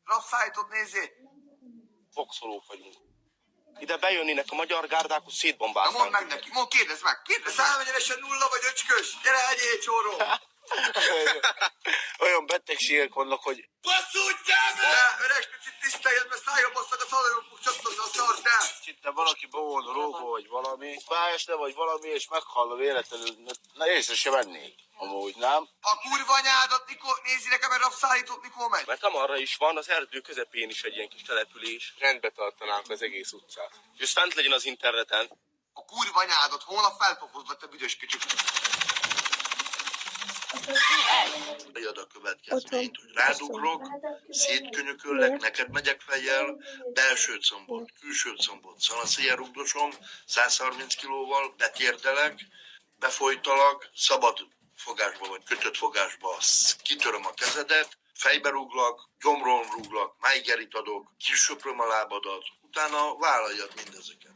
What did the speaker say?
Rapszállítót nézzé! Boxolók vagyunk. Ide bejönnének a magyar gárdák, hogy Na szétbombáznánk. mondd meg neki, kérdezz meg, kérdezz meg! Számegyenesen nulla vagy öcskös! Gyere, egyél csóró! Olyan betegségek vannak, hogy... Basszúgyjál meg! De, öreg picit tiszteljed, mert szájra basztad a szalajon fog csattozni a szart, de! Itt valaki bevolna rógó, vagy valami, bájásne, vagy valami, és meghallom véletlenül, na észre se vennék. Amúgy nem. A kurva anyádat, Nikó, nézzi nekem, mert rapszállítót Nikó megy! Mert amarra is van, az erdő közepén is egy ilyen kis település. Rendbe tartanánk az egész utcát. És ez fent legyen az interneten. A kurva anyádat, holnap felpofozva, te büdös köcsök! Jad a következményt, hogy rádugrok, szétkönyököllek, neked megyek fejjel, belső combot, külső combot, szanaszéjjel rugdosom, 130 kilóval, betérdelek, befolytalak, szabad fogásba vagy kötött fogásba, kitöröm a kezedet, fejbe rúglak, gyomron rúglak, májgerit adok, kisöpröm a lábadat, utána vállaljad mindezeket.